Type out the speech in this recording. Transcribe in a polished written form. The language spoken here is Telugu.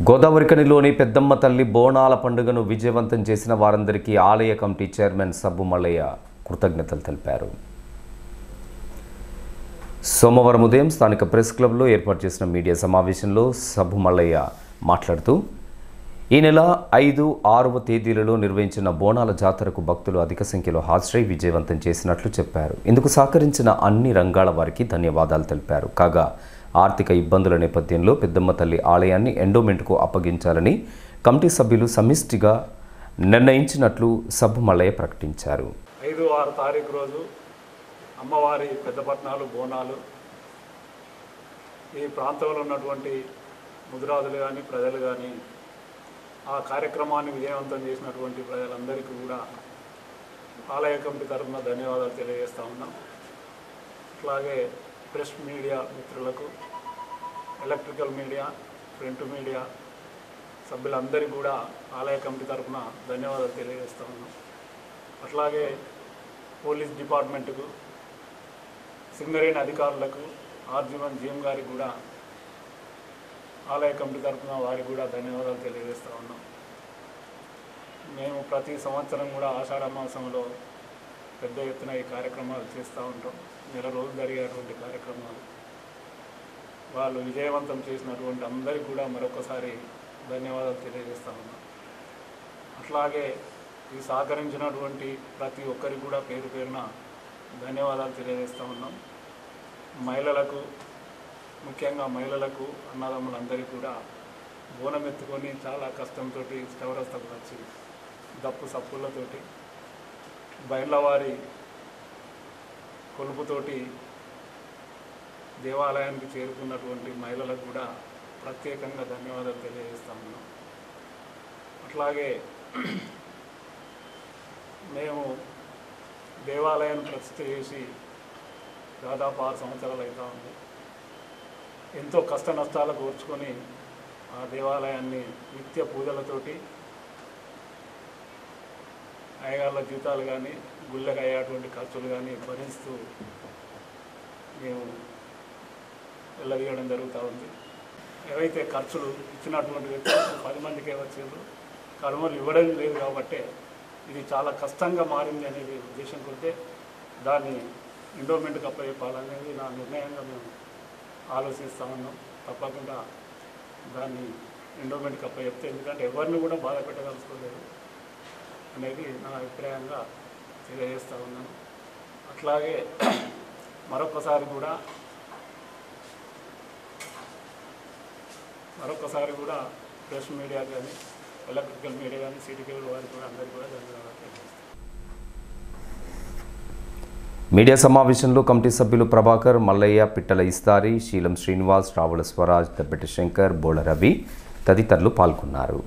గోదావరికనిలోని పెద్దమ్మ తల్లి బోనాల పండుగను విజయవంతం చేసిన వారందరికీ ఆలయ కమిటీ చైర్మన్ సబ్బు మల్లయ్య కృతజ్ఞతలు తెలిపారు. సోమవారం ఉదయం స్థానిక ప్రెస్ క్లబ్లో ఏర్పాటు చేసిన మీడియా సమావేశంలో సబ్బు మల్లయ్య మాట్లాడుతూ ఈ నెల 5, 6వ తేదీలలో నిర్వహించిన బోనాల జాతరకు భక్తులు అధిక సంఖ్యలో హాజరై విజయవంతం చేసినట్లు చెప్పారు. ఇందుకు సహకరించిన అన్ని రంగాల వారికి ధన్యవాదాలు తెలిపారు. కాగా ఆర్థిక ఇబ్బందుల నేపథ్యంలో పెద్దమ్మ తల్లి ఆలయాన్ని ఎండోమెంట్కు అప్పగించాలని కమిటీ సభ్యులు సమిష్టిగా నిర్ణయించినట్లు సబ్బు మల్లయ్య ప్రకటించారు. 5, 6 తారీఖు రోజు అమ్మవారి పెద్దపట్నాలు బోనాలు ఈ ప్రాంతంలో ఉన్నటువంటి ముదిరాజులు కానీ ప్రజలు కానీ ఆ కార్యక్రమాన్ని విజయవంతం చేసినటువంటి ప్రజలందరికీ కూడా ఆలయ కమిటీ తరఫున ధన్యవాదాలు తెలియజేస్తూ ఉన్నాం. అట్లాగే ప్రెస్ మీడియా మిత్రులకు, ఎలక్ట్రికల్ మీడియా, ప్రింట్ మీడియా సభ్యులందరికీ కూడా ఆలయ కమిటీ తరఫున ధన్యవాదాలు తెలియజేస్తూ ఉన్నాం. అట్లాగే పోలీస్ డిపార్ట్మెంటుకు, సింగరేణి అధికారులకు, ఆర్జీవన్ జీఎం గారికి కూడా ఆలయ కమిటీ తరఫున వారికి కూడా ధన్యవాదాలు తెలియజేస్తూ ఉన్నాం. మేము ప్రతి సంవత్సరం కూడా ఆషాఢ మాసంలో పెద్ద ఎత్తున ఈ కార్యక్రమాలు చేస్తూ ఉంటాం. నెల రోజులు జరిగేటువంటి కార్యక్రమాలు వాళ్ళు విజయవంతం చేసినటువంటి అందరికీ కూడా మరొకసారి ధన్యవాదాలు తెలియజేస్తూ ఉన్నాం. అట్లాగే ఈ సహకరించినటువంటి ప్రతి ఒక్కరికి కూడా పేరు పేరున ధన్యవాదాలు తెలియజేస్తూ ఉన్నాం. మహిళలకు, ముఖ్యంగా మహిళలకు, అన్నదమ్ములందరికీ కూడా బోనం ఎత్తుకొని చాలా కష్టంతో చౌరస్తకు వచ్చి దప్పు సప్పులతోటి బయళ్ళవారి కొలుపుతోటి దేవాలయానికి చేరుకున్నటువంటి మహిళలకు కూడా ప్రత్యేకంగా ధన్యవాదాలు తెలియజేస్తా ఉన్నాం. అట్లాగే మేము దేవాలయాన్ని ప్రతిష్ఠ చేసి దాదాపు 6 సంవత్సరాలు అవుతా ఉంది. ఎంతో కష్ట నష్టాలు కోర్చుకొని ఆ దేవాలయాన్ని నిత్య పూజలతోటి అయ్యగారుల జీతాలు కానీ, గుళ్ళకి అయ్యేటువంటి ఖర్చులు కానీ భరిస్తూ మేము వెళ్ళదీయడం జరుగుతూ ఉంది. ఏవైతే ఖర్చులు ఇచ్చినటువంటి వ్యక్తులు 10 మందికే వచ్చిండ్రు, కనుమలు ఇవ్వడం లేదు కాబట్టి ఇది చాలా కష్టంగా మారింది అనేది ఉద్దేశం కొడితే దాన్ని ఎండోమెంట్కి అప్పచెప్పాలనేది నా నిర్ణయంగా మేము ఆలోచిస్తూ ఉన్నాం. తప్పకుండా దాన్ని ఎండోమెంట్కి అప్పచెప్తే, ఎందుకంటే ఎవరిని కూడా బాధ పెట్టదలుచుకోలేదు అనేది నా అభిప్రాయంగా తెలియజేస్తూ ఉన్నాను. అట్లాగే మరొకసారి కూడా ప్రెస్ మీడియా కానీ, ఎలక్ట్రికల్ మీడియా కానీ, సిటీ కేబుల్ వారికి కూడా అందరికీ కూడా ధన్యవాదాలు తెలియజేస్తాను. మీడియా సమావేశంలో కమిటీ సభ్యులు ప్రభాకర్, మల్లయ్య, పిట్టల ఇస్తారి, శీలం శ్రీనివాస్, రావుల స్వరాజ్, దబ్బెటి శంకర్, బోళ రవి తదితరులు పాల్గొన్నారు.